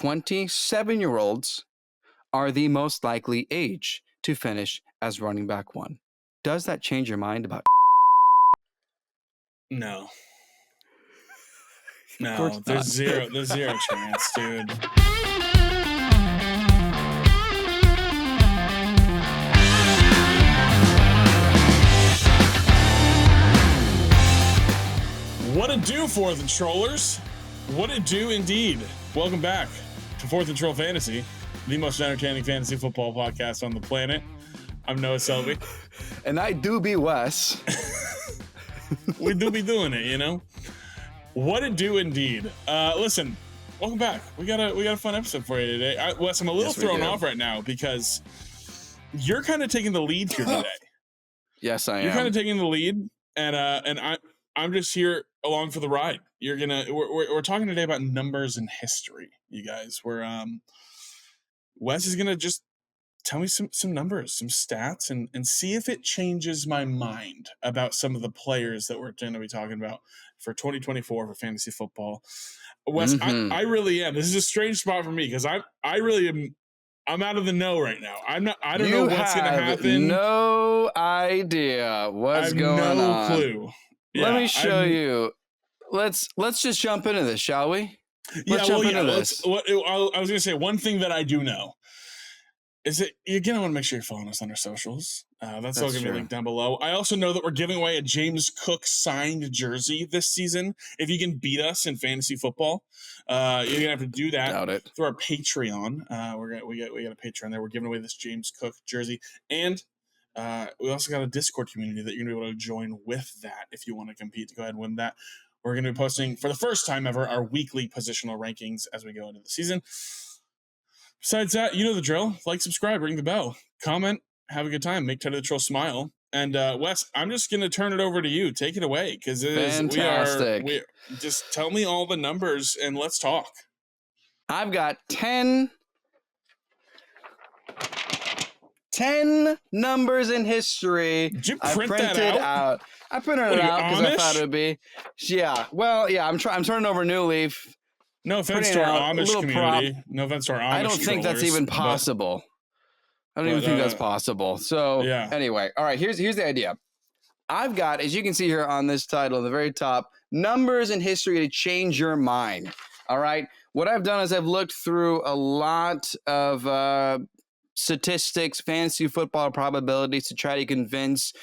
27-year-olds are the most likely age to finish as running back one. Does that change your mind about? No. Of course No, there's not. zero chance, dude. What it do, Fourth and Trollers? What it do indeed. Welcome back to Fourth and Troll Fantasy, the most entertaining fantasy football podcast on the planet. I'm Noah Selby. And I do be Wes. We do be doing it, you know? What it do indeed. Listen, welcome back. We got a fun episode for you today. Wes, I'm a little thrown off right now because you're kind of taking the lead here today. Yes, I am. You're kind of taking the lead, and I'm just here along for the ride. We're talking today about numbers and history, you guys. Where Wes is gonna just tell me some numbers, some stats, and see if it changes my mind about some of the players that we're going to be talking about for 2024 for fantasy football. Wes, I really am. This is a strange spot for me because I really am. I'm out of the know right now. I don't know what's going to happen. No idea what's going on. No clue. Let me show you. Let's just jump into this, shall we? Let's jump into this. I was going to say one thing that I do know is that you're going to want to make sure you're following us on our socials. That's all going to be linked down below. I also know that we're giving away a James Cook signed jersey this season. If you can beat us in fantasy football, you're going to have to do that through our Patreon. We got a Patreon there. We're giving away this James Cook jersey. And we also got a Discord community that you're going to be able to join with that if you want to compete to go ahead and win that. We're going to be posting, for the first time ever, our weekly positional rankings as we go into the season. Besides that, you know the drill. Like, subscribe, ring the bell, comment, have a good time, make Ted the Troll smile. And Wes, I'm just going to turn it over to you. Take it away, because we just tell me all the numbers and let's talk. I've got 10 numbers in history. Did you print that out? I printed it out because I thought it would be. Yeah. Well, yeah. I'm turning over a new leaf. No offense to our Amish community. No offense to our Amish I don't think that's even possible. I don't even think that's possible. So anyway, all right. Here's the idea. I've got, as you can see here on this title, at the very top, numbers in history to change your mind. All right. What I've done is I've looked through a lot of statistics, fantasy football probabilities to try to convince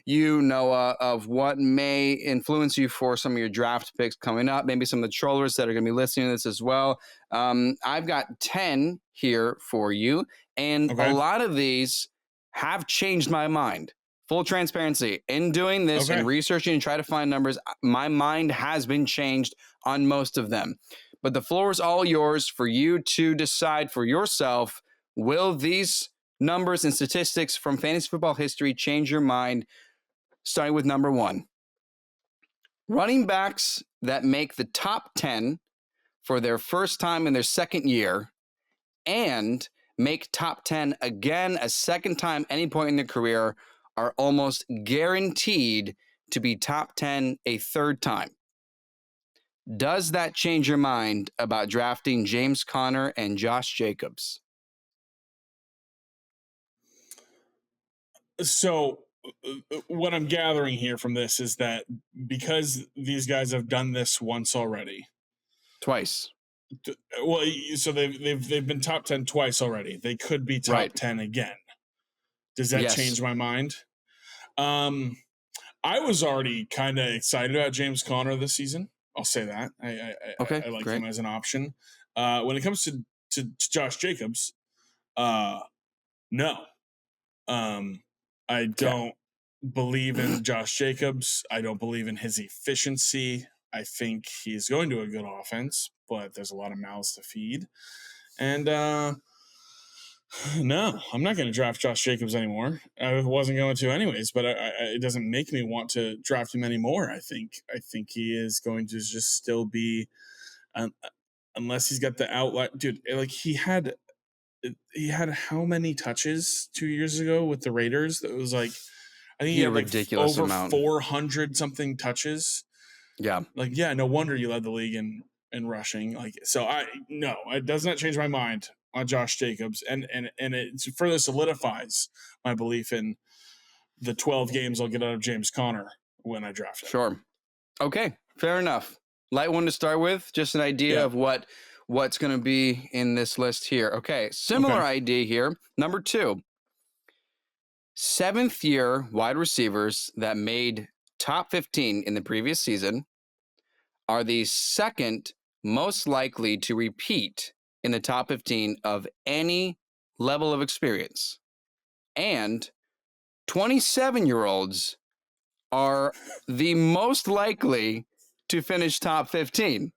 you, Noah, of what may influence you for some of your draft picks coming up. Maybe some of the trollers that are going to be listening to this as well. I've got 10 here for you, and a lot of these have changed my mind. Full transparency. In doing this and researching and try to find numbers, my mind has been changed on most of them. But the floor is all yours for you to decide for yourself. Will these numbers and statistics from fantasy football history change your mind? Starting with number 1. Running backs that make the top 10 for their first time in their second year and make top 10 again a second time any point in their career are almost guaranteed to be top 10 a third time. Does that change your mind about drafting James Conner and Josh Jacobs? So what I'm gathering here from this is that because these guys have done this once already, twice. Well, so they've been top 10 twice already. They could be top 10 again. Does that change my mind? I was already kind of excited about James Conner this season. I'll say that. I like him as an option. When it comes to Josh Jacobs, no. I don't believe in Josh Jacobs. I don't believe in his efficiency. I think he's going to a good offense, but there's a lot of mouths to feed. And no, I'm not going to draft Josh Jacobs anymore. I wasn't going to anyways, but it doesn't make me want to draft him anymore. I think he is going to just still be, unless he's got the outlet. Dude, like he had how many touches 2 years ago with the Raiders? That was like, I think he had like ridiculous over amount. 400 something touches. Yeah. Like, no wonder you led the league in in rushing. Like, so it does not change my mind on Josh Jacobs, and it further solidifies my belief in the 12 games I'll get out of James Conner when I draft him. Sure. Okay, fair enough. Light one to start with, just an idea of what's going to be in this list here. Okay, similar idea here. Number 2, 7th year wide receivers that made top 15 in the previous season are the second most likely to repeat in the top 15 of any level of experience. And 27-year-olds are the most likely to finish top 15.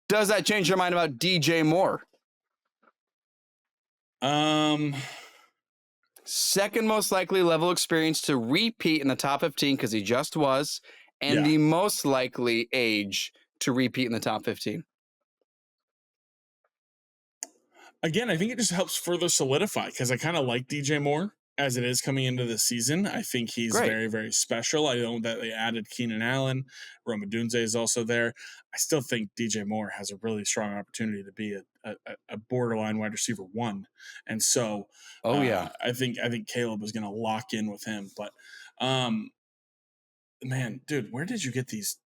Does that change your mind about DJ Moore? Second most likely level experience to repeat in the top 15 because he just was, and the most likely age to repeat in the top 15. Again, I think it just helps further solidify because I kind of like DJ Moore as it is coming into the season. I think he's very, very special. I know that they added Keenan Allen. Rome Odunze is also there. I still think DJ Moore has a really strong opportunity to be a borderline wide receiver 1. And so I think Caleb is going to lock in with him. But man, dude, where did you get these?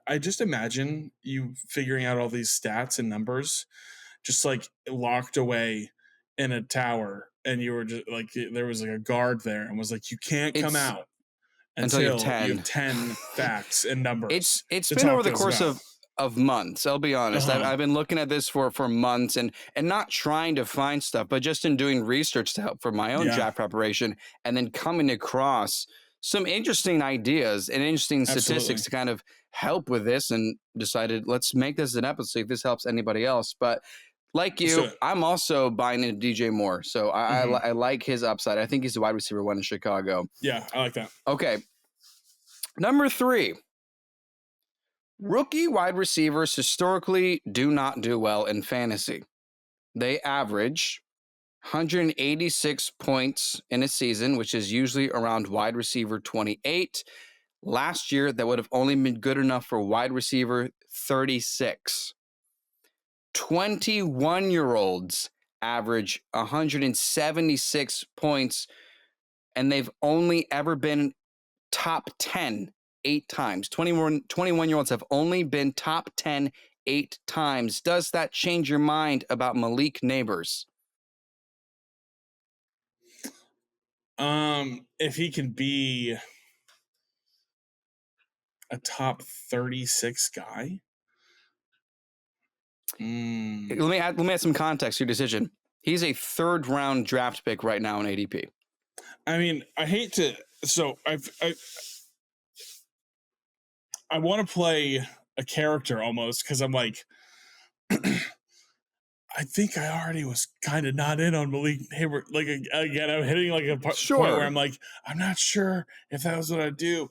I just imagine you figuring out all these stats and numbers just like locked away in a tower, and you were just like, there was like a guard there and was like, you can't come out until you have 10 facts and numbers. It's been over the course of months. I'll be honest. I've been looking at this for months and not trying to find stuff, but just in doing research to help for my own draft preparation, and then coming across some interesting ideas and interesting statistics to kind of help with this, and decided let's make this an episode, see if this helps anybody else. But like you, I'm also buying into DJ Moore. So I like his upside. I think he's the wide receiver 1 in Chicago. Yeah, I like that. Okay. Number 3. Rookie wide receivers historically do not do well in fantasy. They average 186 points in a season, which is usually around wide receiver 28. Last year, that would have only been good enough for wide receiver 36. 21-year-olds average 176 points, and they've only ever been top 10 8 times. 21-year-olds have only been top 10 8 times. Does that change your mind about Malik Nabers? If he can be a top 36 guy. Let me add some context to your decision. He's a 3rd round draft pick right now in ADP. I mean, I hate to. So I want to play a character almost because I'm like, I think I already was kind of not in on Malik Nabers. Like, again, I'm hitting like a point where I'm like, I'm not sure if that was what I'd do.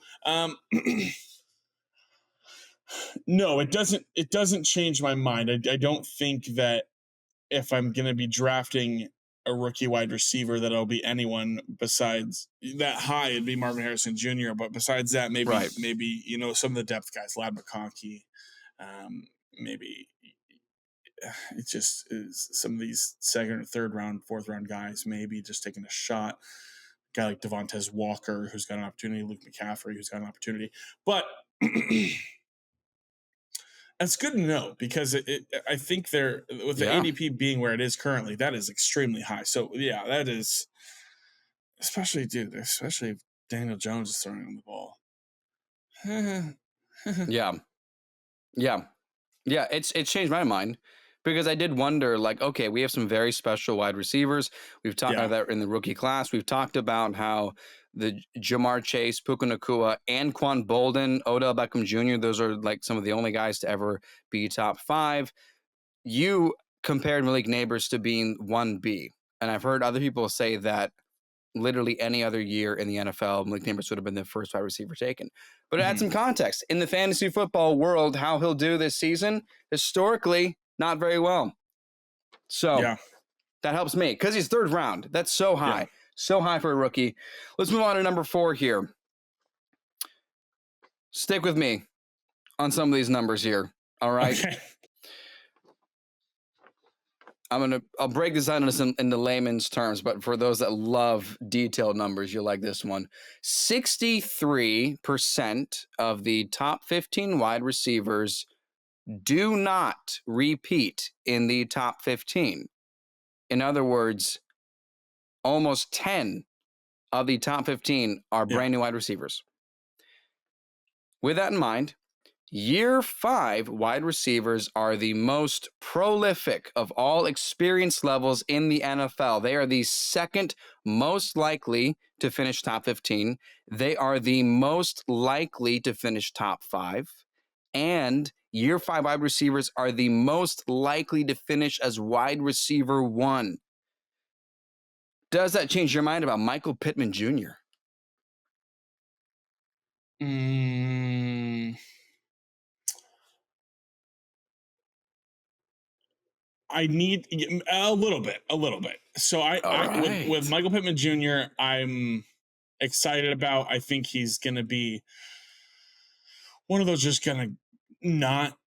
No, it doesn't change my mind. I don't think that if I'm going to be drafting a rookie wide receiver that it'll be anyone besides that high. It'd be Marvin Harrison Jr. But besides that, maybe some of the depth guys, Ladd McConkey, maybe it just is some of these 2nd or 3rd round, 4th round guys maybe just taking a shot. A guy like Devontae Walker, who's got an opportunity, Luke McCaffrey, who's got an opportunity, but. That's good to know because I think they're with the ADP being where it is currently, that is extremely high. So yeah, that is especially if Daniel Jones is throwing him the ball. Yeah. It's changed my mind because I did wonder, like, okay, we have some very special wide receivers. We've talked about that in the rookie class. We've talked about how the Jamar Chase, Puka Nacua, and Quan Bolden, Odell Beckham Jr., those are like some of the only guys to ever be top 5. You compared Malik Nabers to being 1B. And I've heard other people say that literally any other year in the NFL, Malik Nabers would have been the first wide receiver taken. But add some context. In the fantasy football world, how he'll do this season, historically, not very well. So that helps me because he's 3rd round. That's so high. Yeah. So high for a rookie. Let's move on to number 4 here. Stick with me on some of these numbers here. All right. Okay. I'll break this down into layman's terms, but for those that love detailed numbers, you'll like this one. 63% of the top 15 wide receivers do not repeat in the top 15. In other words, almost 10 of the top 15 are brand new wide receivers. With that in mind, Year 5 wide receivers are the most prolific of all experience levels in the NFL. They are the second most likely to finish top 15. They are the most likely to finish top 5. And Year 5 wide receivers are the most likely to finish as wide receiver 1. Does that change your mind about Michael Pittman Jr.? I need a little bit. So with Michael Pittman Jr., I'm excited about. I think he's going to be one of those just going to not.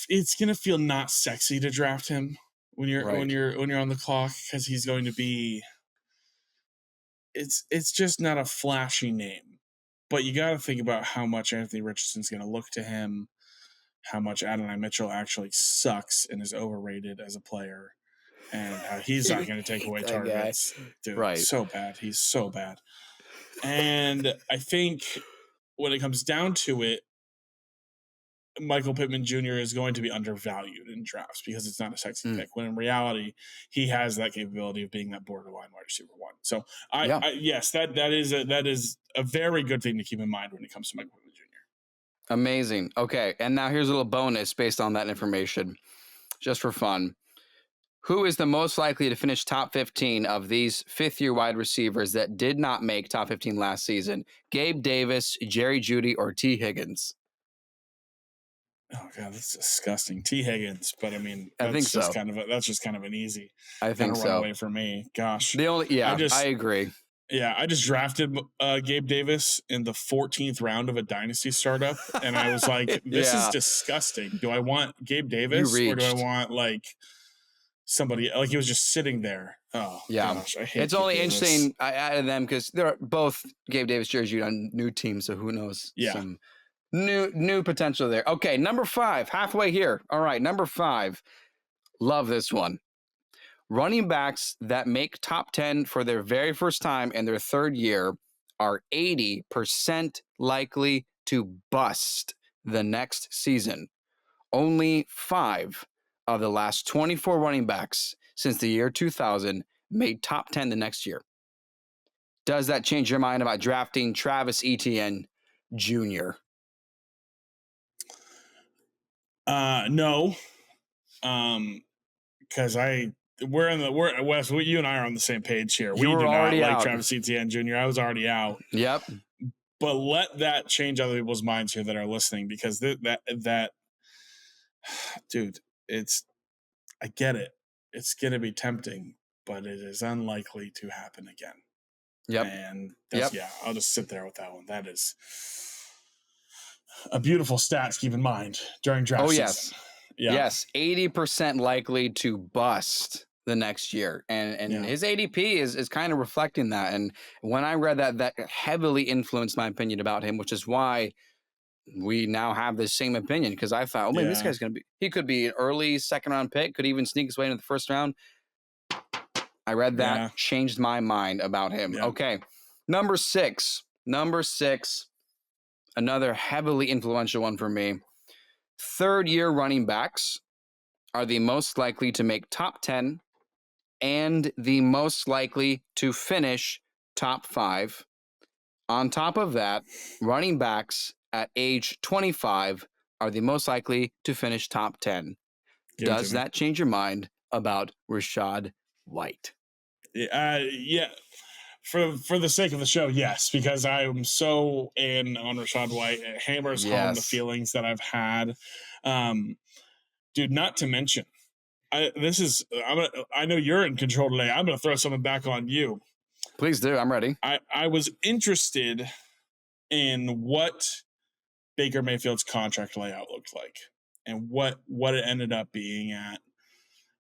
It's going to feel not sexy to draft him when you're on the clock, because he's going to be. It's just not a flashy name, but you got to think about how much Anthony Richardson's going to look to him, how much Adonai Mitchell actually sucks and is overrated as a player, and how he's not going to take away targets. Dude, right. So bad. He's so bad. And I think when it comes down to it, Michael Pittman Jr. is going to be undervalued in drafts because it's not a sexy pick, when in reality, he has that capability of being that borderline wide receiver 1. So yes, that is a very good thing to keep in mind when it comes to Michael Pittman Jr. Amazing. Okay, and now here's a little bonus based on that information, just for fun. Who is the most likely to finish top 15 of these fifth-year wide receivers that did not make top 15 last season? Gabe Davis, Jerry Jeudy, or T. Higgins? Oh God, that's disgusting. T. Higgins, but I mean, I think so. That's just kind of an easy. I think so. Runaway for me. Gosh, I agree. Yeah, I just drafted Gabe Davis in the 14th round of a dynasty startup, and I was like, "This is disgusting. Do I want Gabe Davis or do I want like somebody?" Like, he was just sitting there. Oh yeah, gosh, I hate. It's only Davis. Interesting. I added them because they're both Gabe Davis, Jerry Jeudy on new teams, so who knows? Yeah. Some new potential there. Okay, number 5, halfway here. All right, number 5. Love this one. Running backs that make top 10 for their very first time in their third year are 80% likely to bust the next season. Only 5 of the last 24 running backs since the year 2000 made top 10 the next year. Does that change your mind about drafting Travis Etienne Jr.? No. Because Wes, you and I are on the same page here. We do not like Travis Etienne Jr. I was already out. Yep. But let that change other people's minds here that are listening, because that dude, I get it. It's going to be tempting, but it is unlikely to happen again. Yep. And I'll just sit there with that one. That is a beautiful stat to keep in mind during draft season. Yeah. Yes, 80% likely to bust the next year. And his ADP is kind of reflecting that. And when I read that heavily influenced my opinion about him, which is why we now have the same opinion, because I thought, this guy's going to be, he could be an early second round pick, could even sneak his way into the first round. I read that, changed my mind about him. Yeah. Okay, number 6, another heavily influential one for me. Third-year running backs are the most likely to make top 10 and the most likely to finish top 5. On top of that, running backs at age 25 are the most likely to finish top 10. Does that change your mind about Rachaad White? Yeah. For the sake of the show, yes, because I'm so in on Rachaad White. It hammers home the feelings that I've had. Dude, not to mention, I know you're in control today. I'm gonna throw something back on you. Please do. I'm ready. I was interested in what Baker Mayfield's contract layout looked like. and what it ended up being at.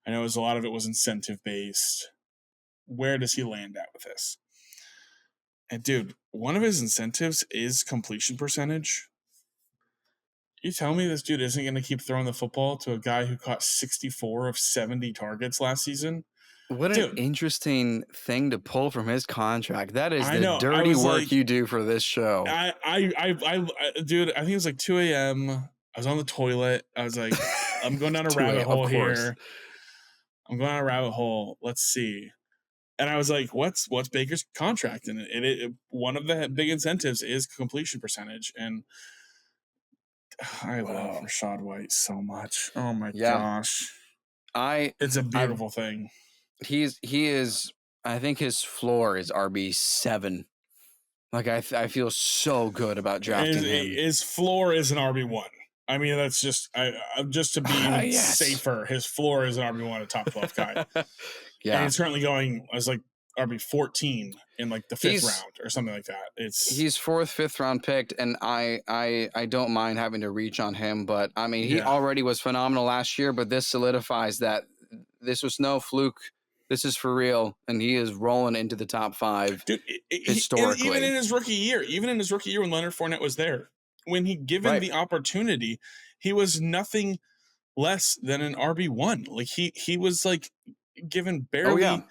I know a lot of it was incentive based. Where does he land at with this? And dude, one of his incentives is completion percentage. You tell me this dude isn't going to keep throwing the football to a guy who caught 64 of 70 targets last season? What an interesting thing to pull from his contract. That is the dirty work you do for this show. Dude, I think it was like 2 a.m. I was on the toilet. I was like, I'm going down a rabbit hole here. I'm going down a rabbit hole. Let's see. And I was like, what's Baker's contract? And it one of the big incentives is completion percentage. And I love Rachaad White so much. Oh my gosh. It's a beautiful thing. He is, I think his floor is RB7. Like I feel so good about drafting him. His floor is an RB1. I mean, that's just just to be safer. His floor is an RB1, a top 12 guy. Yeah, and he's currently going as like RB14 in like the fifth round or something like that. He's 4th, 5th round picked, and I don't mind having to reach on him. But I mean, he already was phenomenal last year. But this solidifies that this was no fluke. This is for real, and he is rolling into the top 5. Dude, historically. Even in his rookie year when Leonard Fournette was there, when he given the opportunity, he was nothing less than an RB1. Like he was like given barely.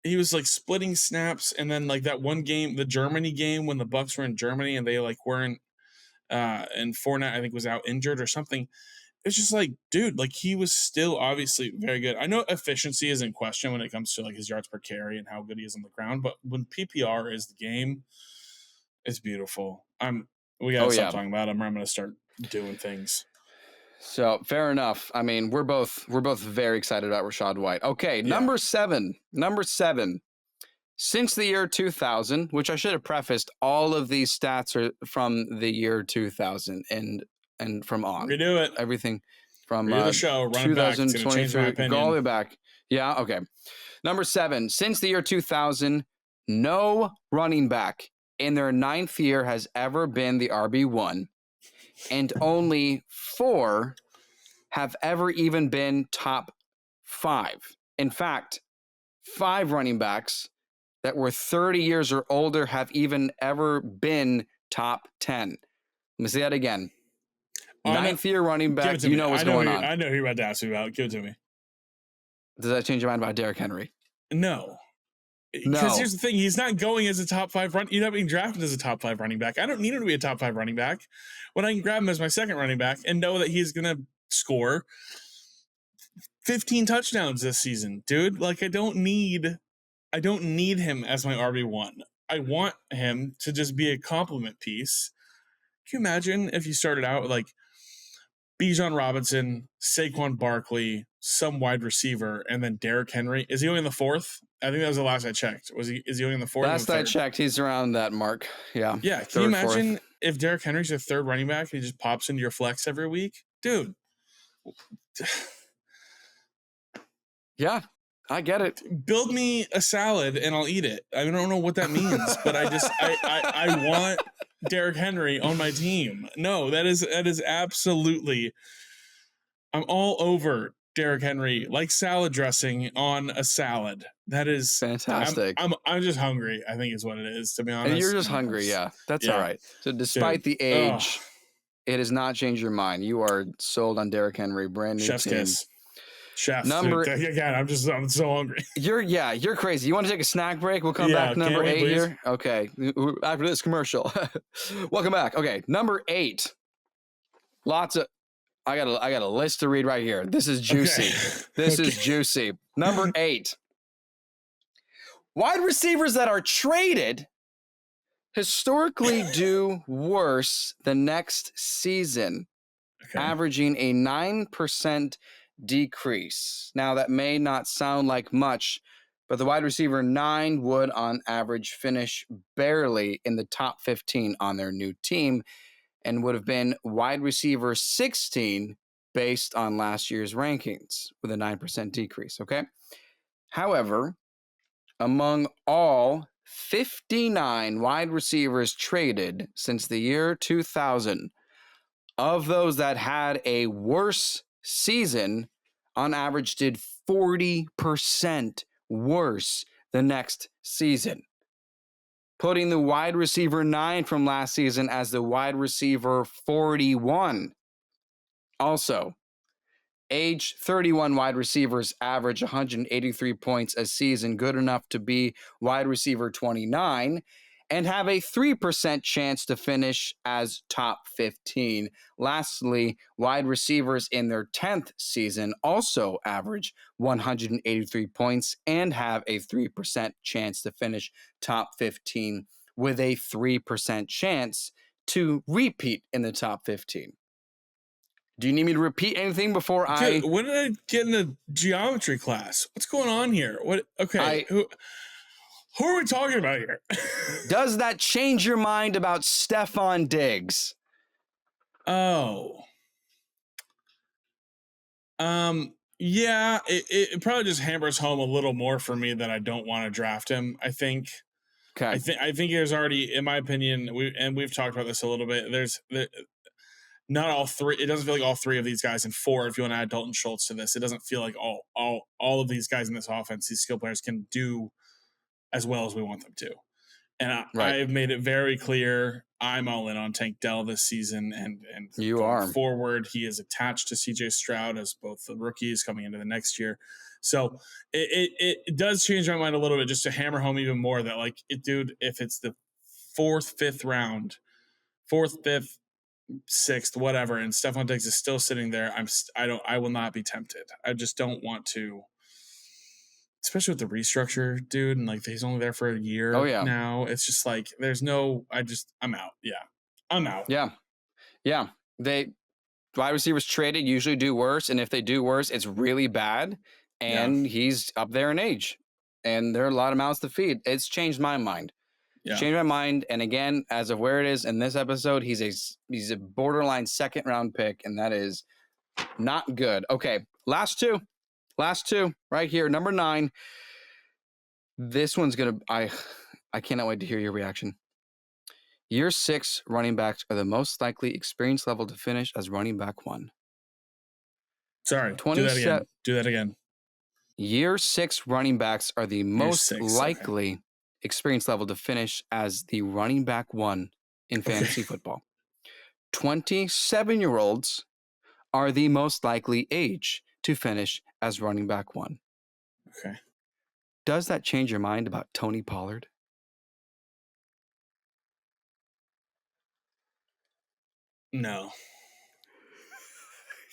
He was like splitting snaps, and then like that one game, the Germany game when the Bucs were in Germany and they like weren't, and Fournette I think was out injured or something. It's just like, dude, like he was still obviously very good. I know efficiency is in question when it comes to like his yards per carry and how good he is on the ground, but when PPR is the game, it's beautiful. We gotta stop talking about him, or I'm gonna start doing things. So fair enough. I mean, we're both very excited about Rachaad White. Okay, number seven. Since the year 2000, which I should have prefaced, all of these stats are from the year 2000 and from on. Redo it. Everything from the show, run 2023. Go all the way back. Yeah, okay. Number 7. Since the year 2000, no running back in their 9th year has ever been the RB1, and only 4 have ever even been top 5. In fact, 5 running backs that were 30 years or older have even ever been top 10. Let me say that again. 9th year running back, you know what's going on. I know who you're about to ask me about. Give it to me. Does that change your mind about Derrick Henry? No. Because here's the thing. He's not going as a top 5 run. He's not being drafted as a top 5 running back. I don't need him to be a top 5 running back when I can grab him as my second running back and know that he's going to score 15 touchdowns this season. Dude, like I don't need him as my RB1. I want him to just be a complement piece. Can you imagine if you started out with like Bijan Robinson, Saquon Barkley, some wide receiver, and then Derrick Henry? Is he only in the 4th? I think that was the last I checked. Is he only in the 4th? Last I checked, he's around that mark. Yeah. Yeah. Can you imagine if Derrick Henry's your 3rd running back and he just pops into your flex every week? Dude. Yeah. I get it. Build me a salad and I'll eat it. I don't know what that means, but I want Derrick Henry on my team. No, that is absolutely. I'm all over Derrick Henry like salad dressing on a salad. That is fantastic. I'm just hungry, I think is what it is, to be honest. And you're just hungry, yeah. That's all right. So despite the age, it has not changed your mind. You are sold on Derrick Henry, brand new Chef's team. Kiss. Chef. Again, I'm so hungry. You're crazy. You want to take a snack break? We'll come back. Number 8 here. Okay. After this commercial. Welcome back. Okay. Number 8. I got a list to read right here. This is juicy. Okay. This is juicy. Number 8. Wide receivers that are traded historically do worse the next season, averaging a 9% decrease. Now, that may not sound like much, but the wide receiver 9 would, on average, finish barely in the top 15 on their new team and would have been wide receiver 16 based on last year's rankings with a 9% decrease, okay? However, among all 59 wide receivers traded since the year 2000, of those that had a worse season, on average did 40% worse the next season, putting the wide receiver 9 from last season as the wide receiver 41. Also, age 31 wide receivers average 183 points a season, good enough to be wide receiver 29, and have a 3% chance to finish as top 15. Lastly, wide receivers in their 10th season also average 183 points and have a 3% chance to finish top 15, with a 3% chance to repeat in the top 15. Do you need me to repeat anything before Dude, when did I get in a geometry class? What's going on here? What? Okay. Who are we talking about here? Does that change your mind about Stefon Diggs? Oh. Yeah, it probably just hammers home a little more for me that I don't want to draft him. I think. Okay. I think there's already, in my opinion, we've talked about this a little bit. Not all three. It doesn't feel like all three of these guys, and 4 if you want to add Dalton Schultz to this. It doesn't feel like all of these guys in this offense, these skill players, can do as well as we want them to. And I've made it very clear I'm all in on Tank Dell this season, and you are forward. He is attached to CJ Stroud as both the rookies coming into the next year. So it does change my mind a little bit, just to hammer home even more that, like, dude, if it's the 4th, 5th round, 4th, 5th, 6th, whatever, and Stefon Diggs is still sitting there, I will not be tempted. I just don't want to, especially with the restructure, dude, and like he's only there for a year now. It's just like I'm out. Yeah. I'm out. Yeah. Yeah. Wide receivers traded usually do worse, and if they do worse, it's really bad. And he's up there in age, and there are a lot of mouths to feed. It's changed my mind. Changed my mind, and again, as of where it is in this episode, he's a borderline 2nd round pick, and that is not good. Okay, last two right here. Number 9. This one's gonna. I cannot wait to hear your reaction. Year 6 running backs are the most likely experience level to finish as running back 1. Sorry, do that again. Year 6 running backs are the most likely experience level to finish as the running back 1 in fantasy football. 27-year-olds are the most likely age to finish as running back 1. Okay. Does that change your mind about Tony Pollard? No.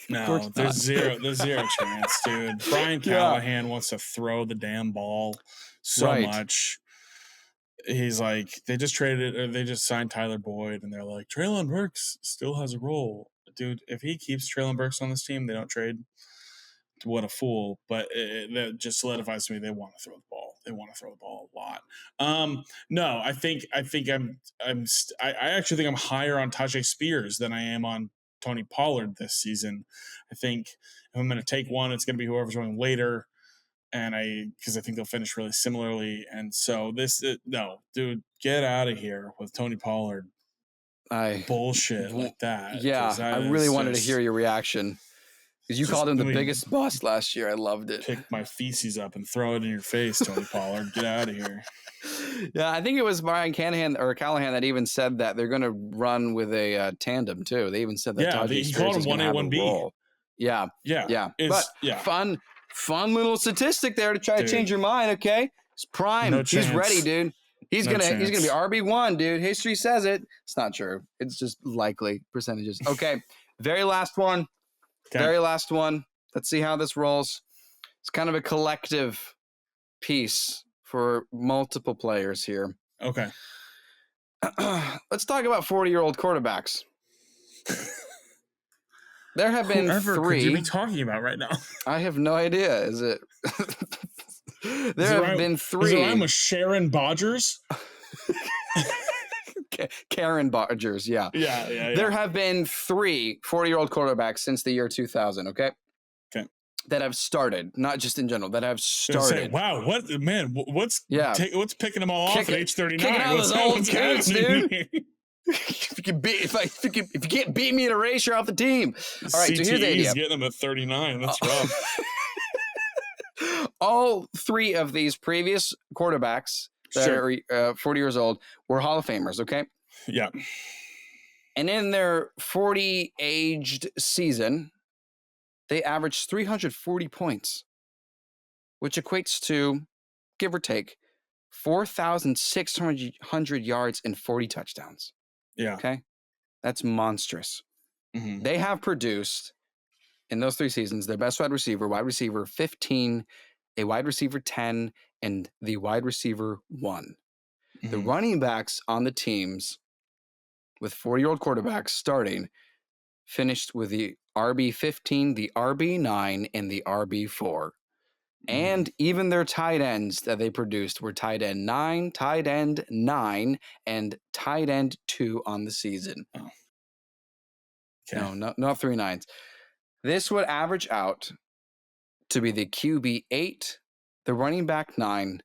No, there's zero chance, dude. Brian Callahan wants to throw the damn ball so much. He's like, they just signed Tyler Boyd, and they're like, Treylon Burks still has a role. Dude, if he keeps Treylon Burks on this team, they don't trade. What a fool. But that just solidifies to me they want to throw the ball. They want to throw the ball a lot. No, I actually think I'm higher on Tajay Spears than I am on Tony Pollard this season. I think if I'm going to take one, it's going to be whoever's going later. Because I think they'll finish really similarly. And so no, dude, get out of here with Tony Pollard. Bullshit like that. Yeah, I really wanted to hear your reaction. Because you called him the biggest bust last year. I loved it. Pick my feces up and throw it in your face, Tony Pollard. Get out of here. Yeah, I think it was Brian Callahan that even said that they're going to run with a tandem, too. They even said that. Yeah, he called him 1A, 1B. Yeah. Fun little statistic there to try to change your mind, okay? It's prime. No He's ready, dude. He's gonna be RB1, dude. History says it. It's not true. It's just likely percentages. Okay. Very last one. Very last one. Let's see how this rolls. It's kind of a collective piece for multiple players here. Okay. Let's talk about 40-year-old quarterbacks. There have been 3. Could you be talking about right now? I have no idea. Is it? There have been 3. Is it rhyme with Sharon Bodgers? Karen Bodgers, yeah. Yeah. There have been 3 40-year-old quarterbacks since the year 2000, okay? Okay. That have started, not just in general, that have started. Wow, what's picking them all off at age 39? Kicking out those old dudes, dude. if you can't beat me in a race, you're off the team. All right, CTE's so here's the idea. Getting him at 39. That's rough. All three of these previous quarterbacks that are 40 years old were Hall of Famers, okay? Yeah. And in their 40-aged season, they averaged 340 points, which equates to, give or take, 4,600 yards and 40 touchdowns. Yeah. Okay? That's monstrous. Mm-hmm. They have produced, in those 3 seasons, their best wide receiver 15, a wide receiver 10, and the wide receiver 1. Mm-hmm. The running backs on the teams with 40-year-old quarterbacks starting finished with the RB15, the RB9, and the RB4. Mm-hmm. And even their tight ends that they produced were tight end 9, and tight end 2 on the season. Oh. Okay. No, not 3 9s. This would average out to be the QB 8, the running back 9,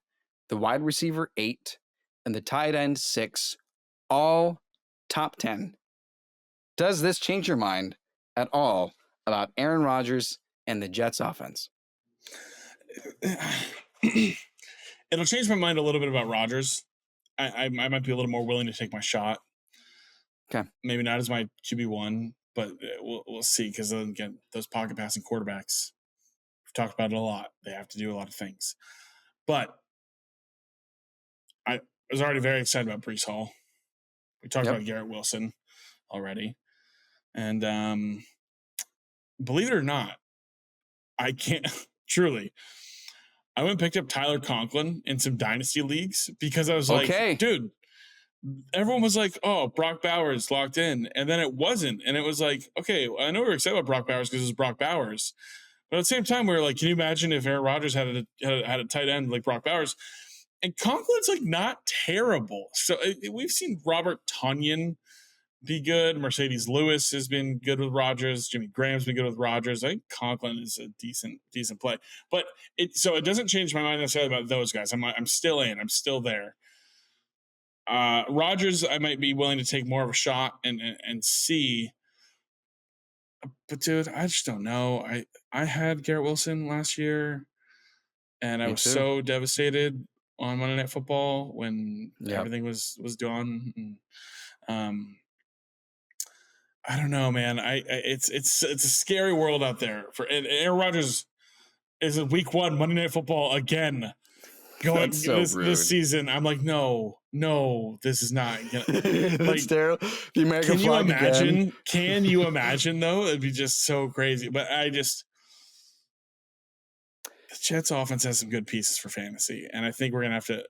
the wide receiver 8, and the tight end 6, all top 10. Does this change your mind at all about Aaron Rodgers and the Jets offense? It'll change my mind a little bit about Rodgers. I might be a little more willing to take my shot. Okay. Maybe not as my QB1, but we'll see, because again, those pocket passing quarterbacks, we've talked about it a lot. They have to do a lot of things. But I was already very excited about Breece Hall. We talked about Garrett Wilson already. And believe it or not, I can't truly. I went and picked up Tyler Conklin in some dynasty leagues because I was like, dude, everyone was like, oh, Brock Bowers locked in. And then it wasn't. And it was like, okay, I know we were excited about Brock Bowers because it was Brock Bowers. But at the same time, we were like, can you imagine if Aaron Rodgers had a tight end like Brock Bowers? And Conklin's like not terrible. So we've seen Robert Tonyan be good. Mercedes Lewis has been good with Rodgers. Jimmy Graham's been good with Rodgers. I think Conklin is a decent play. But it doesn't change my mind necessarily about those guys. I'm still in. I'm still there. Rodgers, I might be willing to take more of a shot and see. But dude, I just don't know. I had Garrett Wilson last year, and I was so devastated on Monday Night Football when everything was done. And, I don't know, man. It's a scary world out there. And Aaron Rodgers is in Week 1 Monday Night Football again. Going this season, I'm like, no, this is not. That's terrible. The American can you imagine? Again. Can you imagine though? It'd be just so crazy. But the Jets offense has some good pieces for fantasy, and I think we're gonna have to.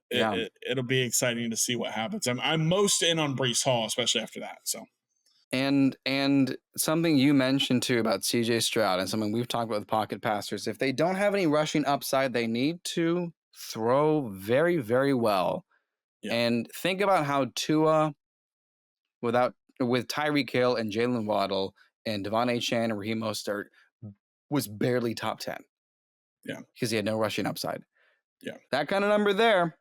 It'll be exciting to see what happens. I'm most in on Breece Hall, especially after that. So. And something you mentioned too about CJ Stroud, and something we've talked about with pocket passers, if they don't have any rushing upside, they need to throw very, very well. Yeah. And think about how Tua, with Tyreek Hill and Jalen Waddle and Devon Achane and Raheem Mostert, was barely top 10. Yeah. Because he had no rushing upside. Yeah. That kind of number there.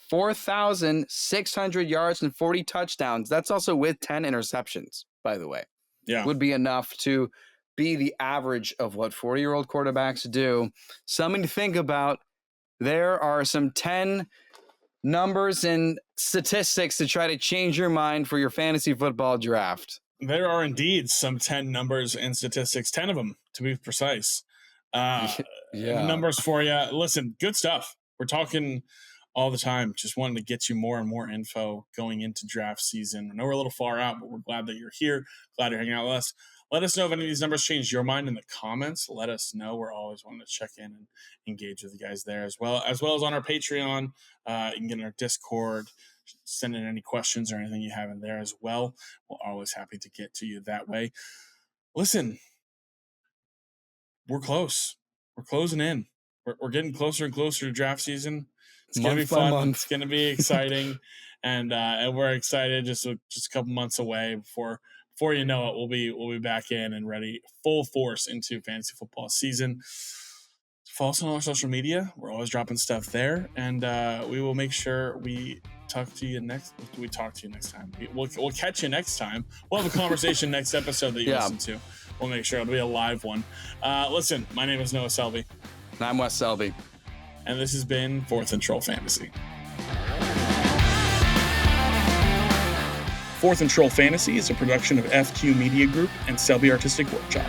4,600 yards and 40 touchdowns. That's also with 10 interceptions, by the way. Yeah. Would be enough to be the average of what 40-year-old quarterbacks do. Something to think about. There are some 10 numbers and statistics to try to change your mind for your fantasy football draft. There are indeed some 10 numbers and statistics, 10 of them to be precise. Numbers for you. Listen, good stuff. We're talking all the time. Just wanting to get you more and more info going into draft season. I know we're a little far out, but we're glad that you're here. Glad you're hanging out with us. Let us know if any of these numbers changed your mind in the comments. Let us know. We're always wanting to check in and engage with you guys there as well as on our Patreon. You can get in our Discord, send in any questions or anything you have in there as well. We're always happy to get to you that way. Listen, we're close. We're closing in. We're getting closer and closer to draft season. It's going to be fun. It's going to be exciting. and we're excited. Just a couple months away before you know it, we'll be back in and ready full force into fantasy football season. Follow us on all our social media. We're always dropping stuff there, and we will make sure we talk to you next. We talk to you next time. We'll catch you next time. We'll have a conversation next episode that you listen to. We'll make sure it'll be a live one. Listen, my name is Noah Selby. And I'm Wes Selby. And this has been 4th and Troll Fantasy. 4th and Troll Fantasy is a production of FQ Media Group and Selby Artistic Workshop.